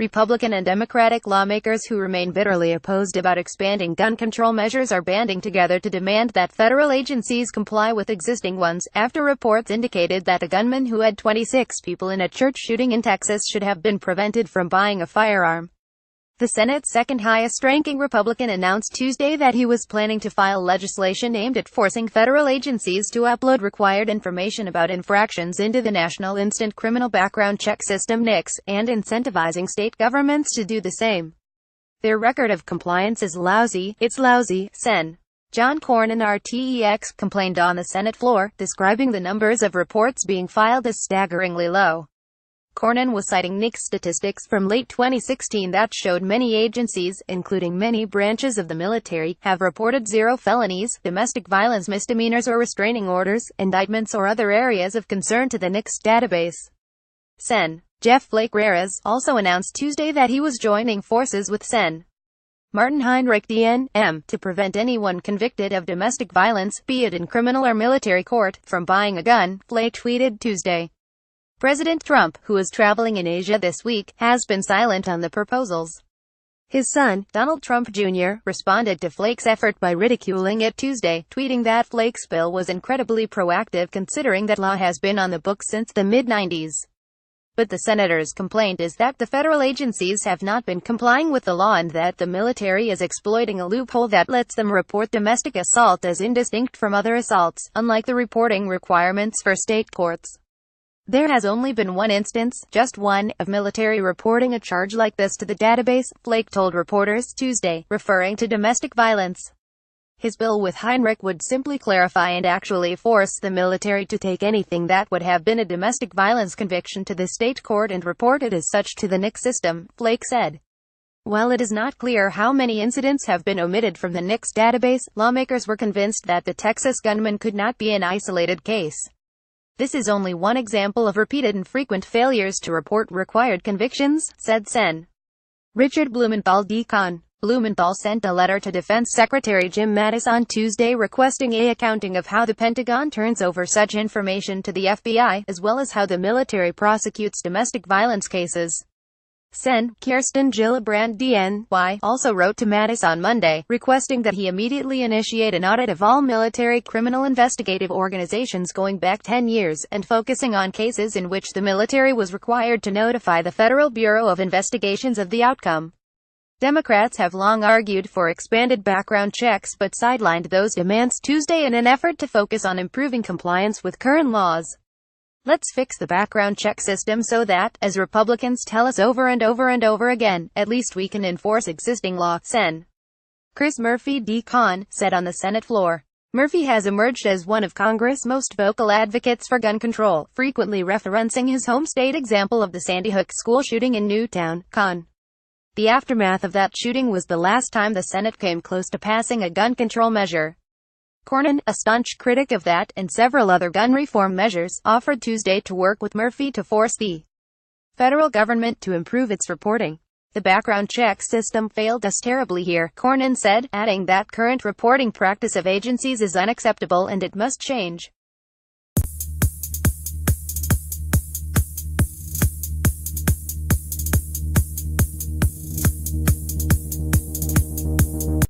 Republican and Democratic lawmakers who remain bitterly opposed about expanding gun control measures are banding together to demand that federal agencies comply with existing ones, after reports indicated that a gunman who had 26 people in a church shooting in Texas should have been prevented from buying a firearm. The Senate's second highest-ranking Republican announced Tuesday that he was planning to file legislation aimed at forcing federal agencies to upload required information about infractions into the National Instant Criminal Background Check System (NICS), and incentivizing state governments to do the same. Their record of compliance is lousy. It's lousy, Sen. John Cornyn RTEX complained on the Senate floor, describing the numbers of reports being filed as staggeringly low. Cornyn was citing NICS statistics from late 2016 that showed many agencies, including many branches of the military, have reported 0 felonies, domestic violence misdemeanors or restraining orders, indictments or other areas of concern to the NICS database. Sen. Jeff Flake Rares also announced Tuesday that he was joining forces with Sen. Martin Heinrich DN.M. to prevent anyone convicted of domestic violence, be it in criminal or military court, from buying a gun, Flake tweeted Tuesday. President Trump, who is traveling in Asia this week, has been silent on the proposals. His son, Donald Trump Jr., responded to Flake's effort by ridiculing it Tuesday, tweeting that Flake's bill was incredibly proactive considering that law has been on the books since the mid-90s. But the senator's complaint is that the federal agencies have not been complying with the law and that the military is exploiting a loophole that lets them report domestic assault as indistinct from other assaults, unlike the reporting requirements for state courts. There has only been one instance, just one, of military reporting a charge like this to the database, Flake told reporters Tuesday, referring to domestic violence. His bill with Heinrich would simply clarify and actually force the military to take anything that would have been a domestic violence conviction to the state court and report it as such to the NICS system, Flake said. While it is not clear how many incidents have been omitted from the NICS database, lawmakers were convinced that the Texas gunman could not be an isolated case. This is only one example of repeated and frequent failures to report required convictions, said Sen. Richard Blumenthal Decon. Blumenthal sent a letter to Defense Secretary Jim Mattis on Tuesday requesting an accounting of how the Pentagon turns over such information to the FBI, as well as how the military prosecutes domestic violence cases. Sen. Kirsten Gillibrand DNY also wrote to Mattis on Monday, requesting that he immediately initiate an audit of all military criminal investigative organizations going back 10 years, and focusing on cases in which the military was required to notify the Federal Bureau of Investigations of the outcome. Democrats have long argued for expanded background checks but sidelined those demands Tuesday in an effort to focus on improving compliance with current laws. Let's fix the background check system so that, as Republicans tell us over and over and over again, at least we can enforce existing law, Sen. Chris Murphy Decon said on the Senate floor. Murphy has emerged as one of Congress' most vocal advocates for gun control, frequently referencing his home state example of the Sandy Hook school shooting in Newtown, Con. The aftermath of that shooting was the last time the Senate came close to passing a gun control measure. Cornyn, a staunch critic of that and several other gun reform measures, offered Tuesday to work with Murphy to force the federal government to improve its reporting. The background check system failed us terribly here, Cornyn said, adding that current reporting practice of agencies is unacceptable and it must change.